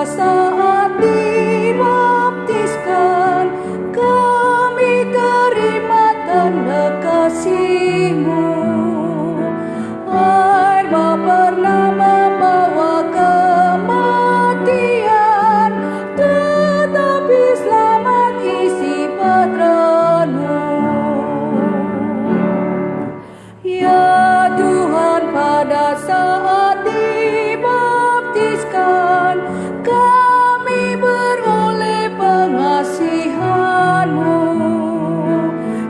pada saat dibaptiskan, kami terima tanda kasih-Mu. Air pernah membawa kematian, tetapi selamat isi putra-Mu. Ya Tuhan, pada saat dibaptiskan, kami beroleh pengasihan-Mu.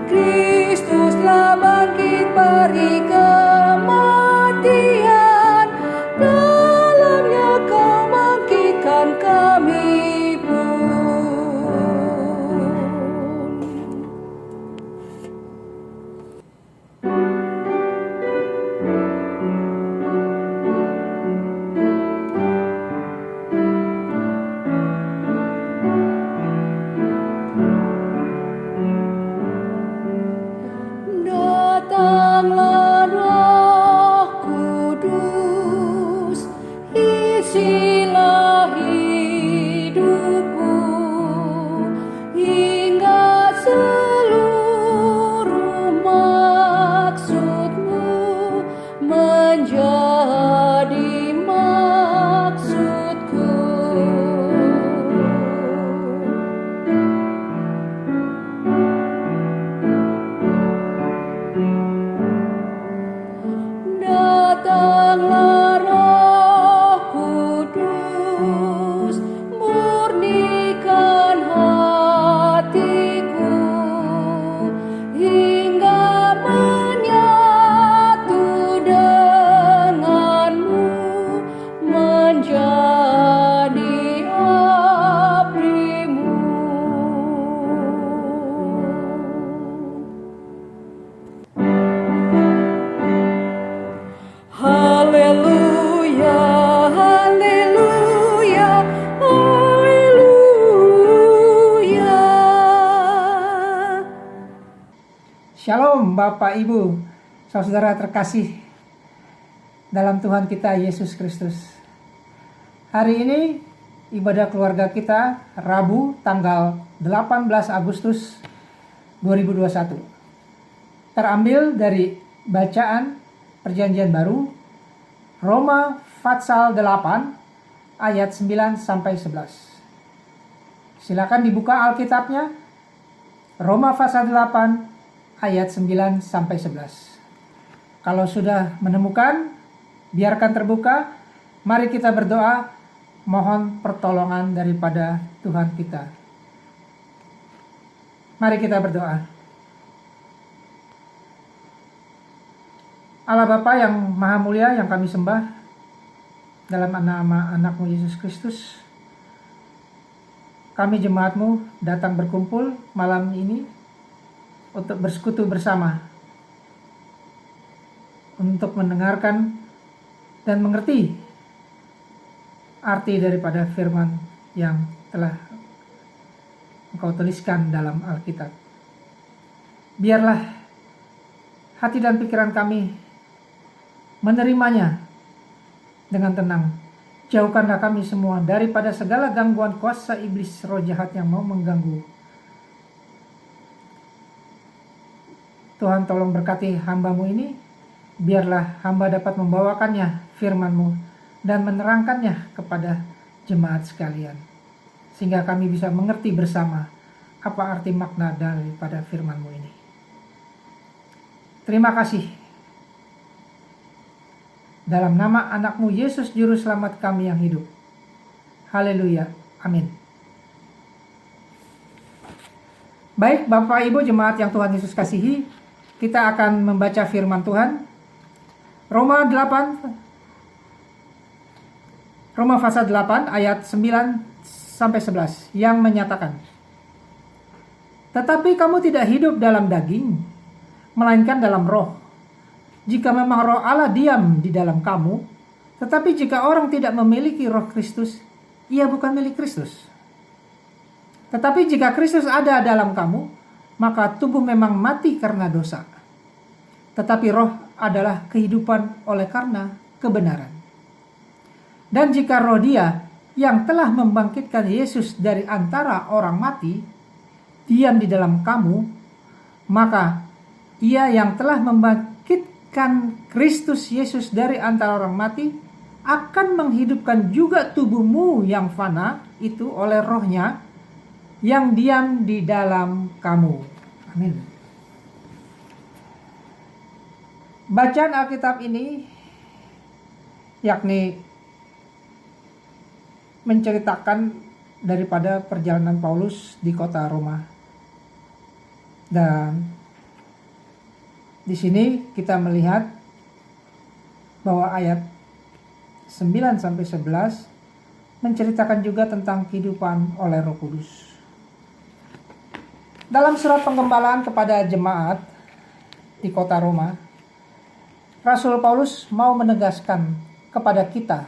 Kristuslah bangkit dari kematian, dalamnya Kau bangkitkan kami pun. Datanglah Roh Kudus, isilah hidupku, hingga seluruh maksud-Mu menjadi maksudku. Datanglah Roh Kudus, murnikan hatiku, hingga menyatu dengan-Mu menjadi abdi-Mu. Haleluya, haleluya, haleluya. Shalom Bapak Ibu, saudara terkasih dalam Tuhan kita Yesus Kristus. Hari ini ibadah keluarga kita Rabu tanggal 18 Agustus 2021. Terambil dari bacaan Perjanjian Baru Roma pasal 8 ayat 9 sampai 11. Silakan dibuka Alkitabnya. Roma pasal 8 ayat 9 sampai 11. Kalau sudah menemukan, biarkan terbuka. Mari kita berdoa, mohon pertolongan daripada Tuhan kita. Mari kita berdoa. Allah Bapa yang Maha Mulia yang kami sembah, dalam nama anak-Mu Yesus Kristus, kami jemaat-Mu datang berkumpul malam ini untuk bersekutu bersama, untuk mendengarkan dan mengerti arti daripada firman yang telah Engkau tuliskan dalam Alkitab. Biarlah hati dan pikiran kami menerimanya dengan tenang. Jauhkanlah kami semua daripada segala gangguan kuasa iblis roh jahat yang mau mengganggu. Tuhan tolong berkati hamba-Mu ini, biarlah hamba dapat membawakannya firman-Mu dan menerangkannya kepada jemaat sekalian, sehingga kami bisa mengerti bersama apa arti makna daripada firman-Mu ini. Terima kasih. Dalam nama anak-Mu Yesus Juru Selamat kami yang hidup. Haleluya. Amin. Baik Bapak Ibu jemaat yang Tuhan Yesus kasihi, kita akan membaca firman Tuhan. Roma pasal 8 ayat 9 sampai 11 yang menyatakan, tetapi kamu tidak hidup dalam daging, melainkan dalam roh. Jika memang roh Allah diam di dalam kamu, tetapi jika orang tidak memiliki roh Kristus, ia bukan milik Kristus. Tetapi jika Kristus ada dalam kamu, maka tubuh memang mati karena dosa, tetapi roh adalah kehidupan oleh karena kebenaran. Dan jika roh Dia yang telah membangkitkan Yesus dari antara orang mati diam di dalam kamu, maka Ia yang telah membangkitkan Kristus Yesus dari antara orang mati akan menghidupkan juga tubuhmu yang fana itu oleh Roh-Nya yang diam di dalam kamu. Amin. Bacaan Alkitab ini yakni menceritakan daripada perjalanan Paulus di kota Roma. Dan di sini kita melihat bahwa ayat 9 sampai 11 menceritakan juga tentang kehidupan oleh Roh Kudus. Dalam surat penggembalaan kepada jemaat di kota Roma, Rasul Paulus mau menegaskan kepada kita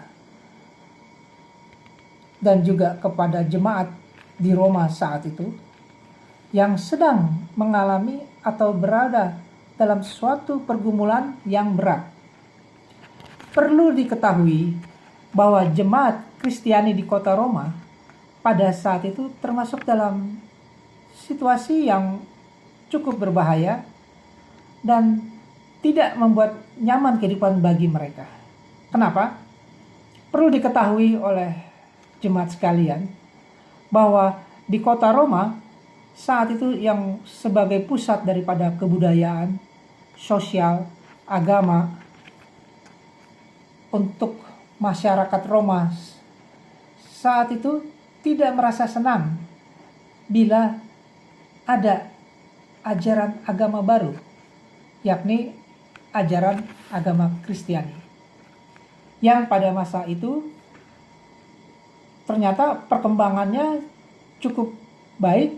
dan juga kepada jemaat di Roma saat itu yang sedang mengalami atau berada dalam suatu pergumulan yang berat. Perlu diketahui bahwa jemaat Kristiani di kota Roma pada saat itu termasuk dalam situasi yang cukup berbahaya dan tidak membuat nyaman kehidupan bagi mereka. Kenapa? Perlu diketahui oleh jemaat sekalian bahwa di kota Roma saat itu yang sebagai pusat daripada kebudayaan, sosial, agama untuk masyarakat Roma saat itu tidak merasa senang bila ada ajaran agama baru, yakni ajaran agama Kristiani, yang pada masa itu ternyata perkembangannya cukup baik,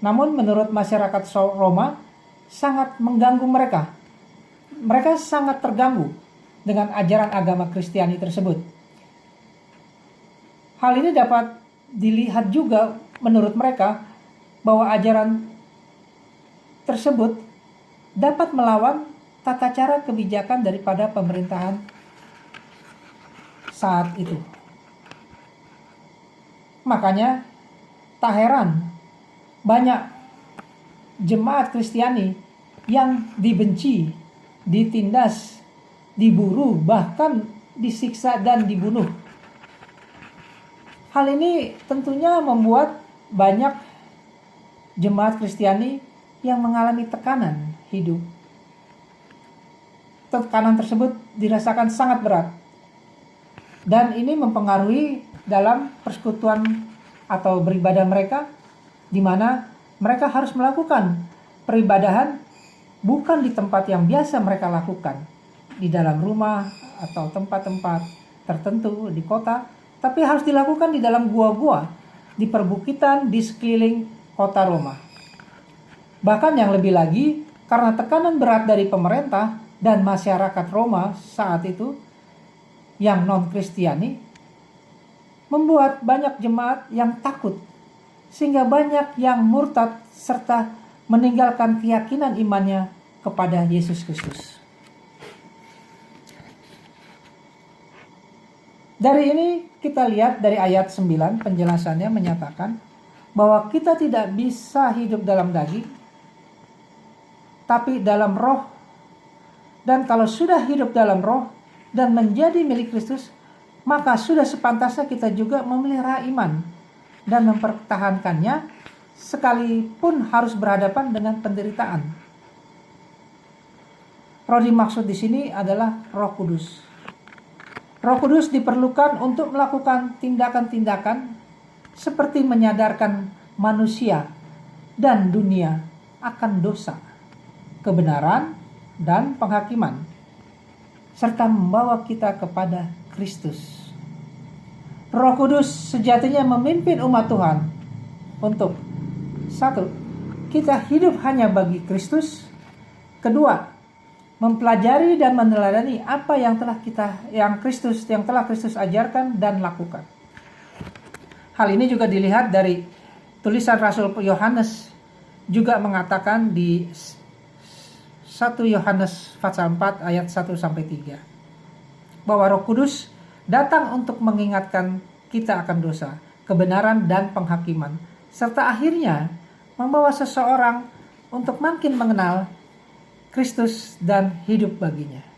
namun menurut masyarakat Roma sangat mengganggu mereka. Mereka sangat terganggu dengan ajaran agama Kristiani tersebut. Hal ini dapat dilihat juga menurut mereka bahwa ajaran tersebut dapat melawan tata cara kebijakan daripada pemerintahan saat itu. Makanya tak heran banyak jemaat Kristiani yang dibenci, ditindas, diburu, bahkan disiksa dan dibunuh. Hal ini tentunya membuat banyak jemaat Kristiani yang mengalami tekanan hidup. Tekanan tersebut dirasakan sangat berat. Dan ini mempengaruhi dalam persekutuan atau beribadah mereka, di mana mereka harus melakukan peribadahan bukan di tempat yang biasa mereka lakukan, di dalam rumah atau tempat-tempat tertentu di kota, tapi harus dilakukan di dalam gua-gua, di perbukitan, di sekeliling kota Roma. Bahkan yang lebih lagi, karena tekanan berat dari pemerintah dan masyarakat Roma saat itu yang non-Kristiani, membuat banyak jemaat yang takut, sehingga banyak yang murtad serta meninggalkan keyakinan imannya kepada Yesus Kristus. Dari ini kita lihat dari ayat 9, penjelasannya menyatakan bahwa kita tidak bisa hidup dalam daging, tapi dalam roh. Dan kalau sudah hidup dalam roh dan menjadi milik Kristus, maka sudah sepantasnya kita juga memelihara iman dan mempertahankannya sekalipun harus berhadapan dengan penderitaan. Roh dimaksud di sini adalah Roh Kudus. Roh Kudus diperlukan untuk melakukan tindakan-tindakan seperti menyadarkan manusia dan dunia akan dosa, kebenaran, dan penghakiman, serta membawa kita kepada Kristus. Roh Kudus sejatinya memimpin umat Tuhan untuk 1. Kita hidup hanya bagi Kristus. 2. Mempelajari dan meneladani apa yang telah Kristus ajarkan dan lakukan. Hal ini juga dilihat dari tulisan Rasul Yohanes, juga mengatakan di 1 Yohanes pasal 4 ayat 1-3 bahwa Roh Kudus datang untuk mengingatkan kita akan dosa, kebenaran dan penghakiman, serta akhirnya membawa seseorang untuk makin mengenal Kristus dan hidup baginya.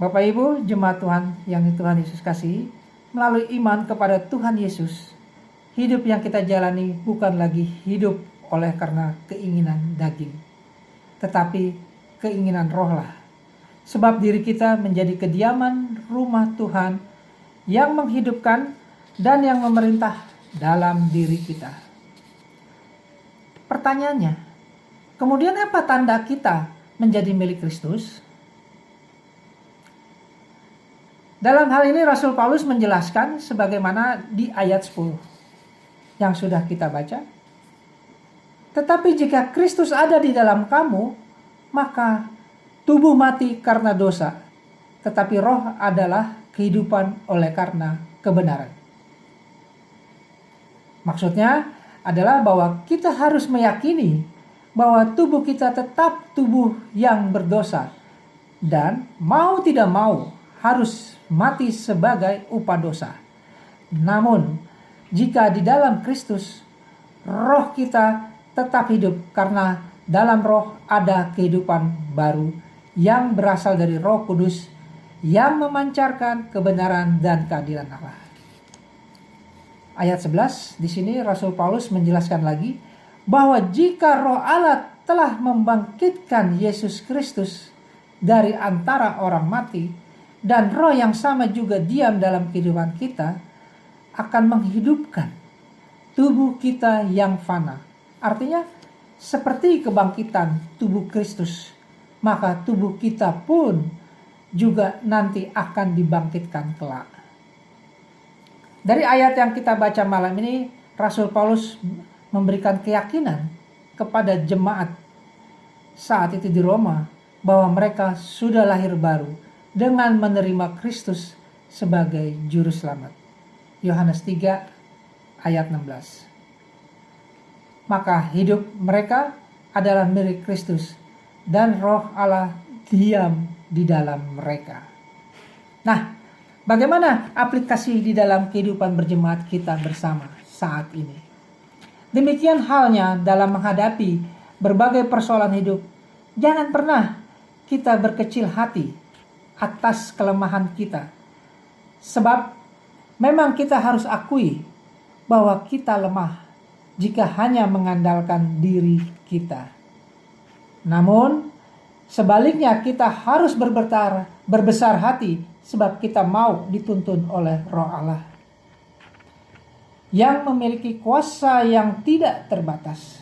Bapak Ibu, jemaat Tuhan yang Tuhan Yesus kasih, melalui iman kepada Tuhan Yesus, hidup yang kita jalani bukan lagi hidup oleh karena keinginan daging, tetapi keinginan rohlah. Sebab diri kita menjadi kediaman rumah Tuhan yang menghidupkan dan yang memerintah dalam diri kita. Pertanyaannya, kemudian apa tanda kita menjadi milik Kristus? Dalam hal ini Rasul Paulus menjelaskan sebagaimana di ayat 10 yang sudah kita baca. Tetapi jika Kristus ada di dalam kamu, maka tubuh mati karena dosa, tetapi roh adalah kehidupan oleh karena kebenaran. Maksudnya adalah bahwa kita harus meyakini bahwa tubuh kita tetap tubuh yang berdosa dan mau tidak mau harus mati sebagai upah dosa. Namun, jika di dalam Kristus, roh kita tetap hidup karena dalam roh ada kehidupan baru yang berasal dari Roh Kudus yang memancarkan kebenaran dan keadilan Allah. Ayat 11 di sini Rasul Paulus menjelaskan lagi bahwa jika Roh Allah telah membangkitkan Yesus Kristus dari antara orang mati, dan roh yang sama juga diam dalam kehidupan kita, akan menghidupkan tubuh kita yang fana. Artinya seperti kebangkitan tubuh Kristus, maka tubuh kita pun juga nanti akan dibangkitkan kelak. Dari ayat yang kita baca malam ini, Rasul Paulus memberikan keyakinan kepada jemaat saat itu di Roma bahwa mereka sudah lahir baru dengan menerima Kristus sebagai juru selamat. Yohanes 3 ayat 16. Maka hidup mereka adalah milik Kristus dan roh Allah diam di dalam mereka. Nah, bagaimana aplikasi di dalam kehidupan berjemaat kita bersama saat ini? Demikian halnya dalam menghadapi berbagai persoalan hidup. Jangan pernah kita berkecil hati atas kelemahan kita. Sebab memang kita harus akui bahwa kita lemah jika hanya mengandalkan diri kita. Namun sebaliknya kita harus berbesar hati sebab kita mau dituntun oleh Roh Allah yang memiliki kuasa yang tidak terbatas.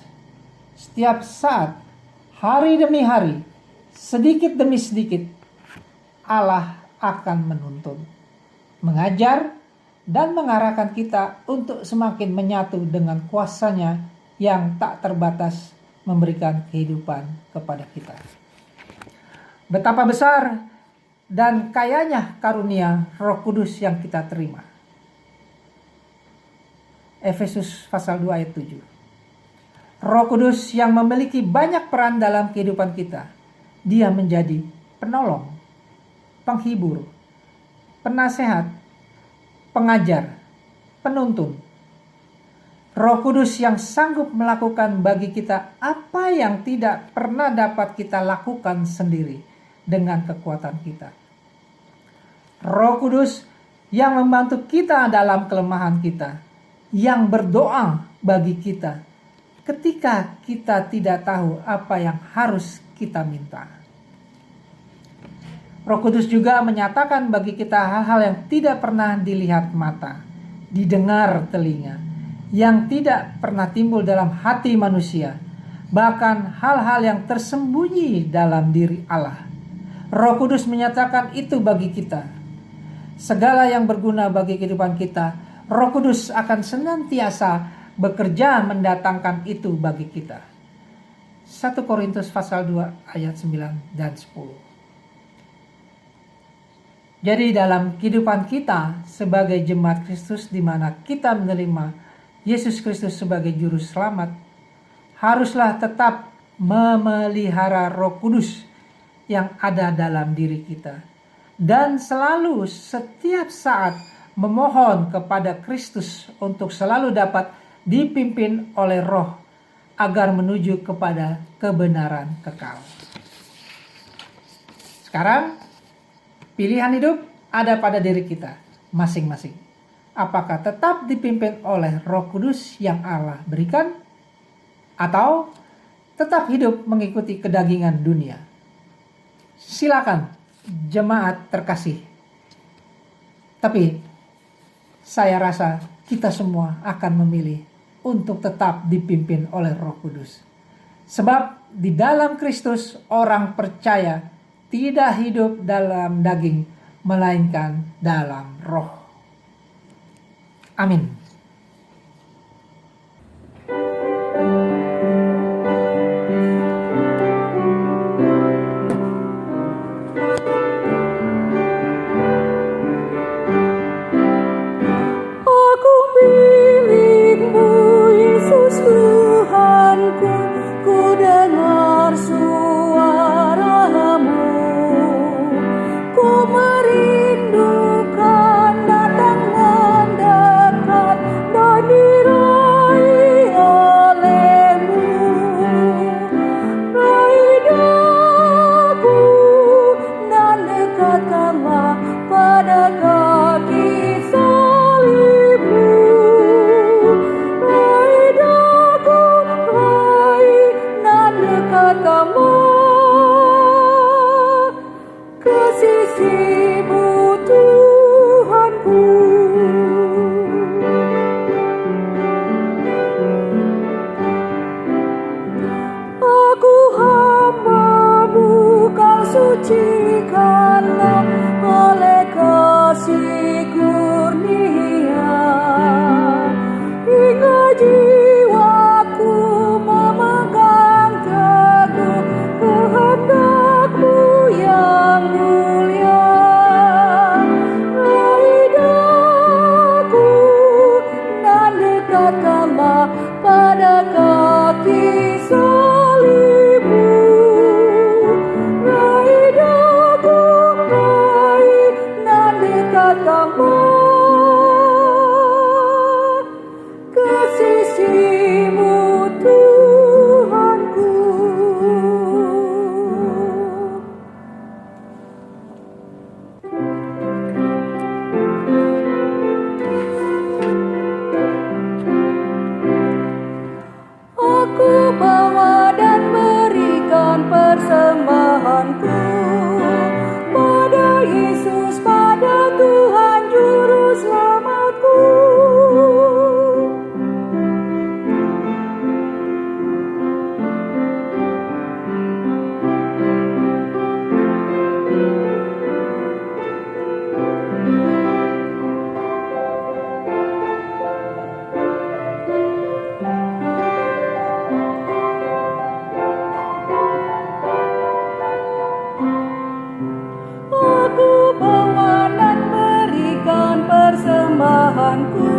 Setiap saat, hari demi hari, sedikit demi sedikit, Allah akan menuntun, mengajar, dan mengarahkan kita untuk semakin menyatu dengan kuasa-Nya yang tak terbatas memberikan kehidupan kepada kita. Betapa besar dan kayanya karunia Roh Kudus yang kita terima. Efesus pasal 2 ayat 7. Roh Kudus yang memiliki banyak peran dalam kehidupan kita. Dia menjadi penolong, penghibur, penasehat, pengajar, penuntun. Roh Kudus yang sanggup melakukan bagi kita apa yang tidak pernah dapat kita lakukan sendiri dengan kekuatan kita. Roh Kudus yang membantu kita dalam kelemahan kita, yang berdoa bagi kita ketika kita tidak tahu apa yang harus kita minta. Roh Kudus juga menyatakan bagi kita hal-hal yang tidak pernah dilihat mata, didengar telinga, yang tidak pernah timbul dalam hati manusia, bahkan hal-hal yang tersembunyi dalam diri Allah. Roh Kudus menyatakan itu bagi kita. Segala yang berguna bagi kehidupan kita, Roh Kudus akan senantiasa bekerja mendatangkan itu bagi kita. 1 Korintus pasal 2 ayat 9 dan 10. Jadi dalam kehidupan kita sebagai jemaat Kristus di mana kita menerima Yesus Kristus sebagai juru selamat, haruslah tetap memelihara Roh Kudus yang ada dalam diri kita dan selalu setiap saat memohon kepada Kristus untuk selalu dapat dipimpin oleh Roh agar menuju kepada kebenaran kekal. Sekarang pilihan hidup ada pada diri kita masing-masing. Apakah tetap dipimpin oleh Roh Kudus yang Allah berikan, atau tetap hidup mengikuti kedagingan dunia? Silakan, jemaat terkasih. Tapi saya rasa kita semua akan memilih untuk tetap dipimpin oleh Roh Kudus. Sebab di dalam Kristus orang percaya tidak hidup dalam daging, melainkan dalam roh. Amin. Aku milikmu, Yesus Tuhanku, ku dengar suaramu, ku merindukan datang mendekat dan diraih olehmu. Raih daku dan dekatkanlah pada kaki salibmu. Raih daku, raih dan dekatkanlah ke sisimu, Tuhanku. Aku hamba-Mu, Kau sucikanlah oleh kasih kurnia, hingga jiwaku memegang teguh kehendak-Mu yang mulia. Raih daku dan dekatkanlah pada kaki salibmu. Raih daku, raih dan dekatkanlah ke sisimu, Tuhanku. Aku bawa dan berikan persembahanku pada Yesus, pada Tuhan Juru Selamatku. Aku bawa dan berikan persembahanku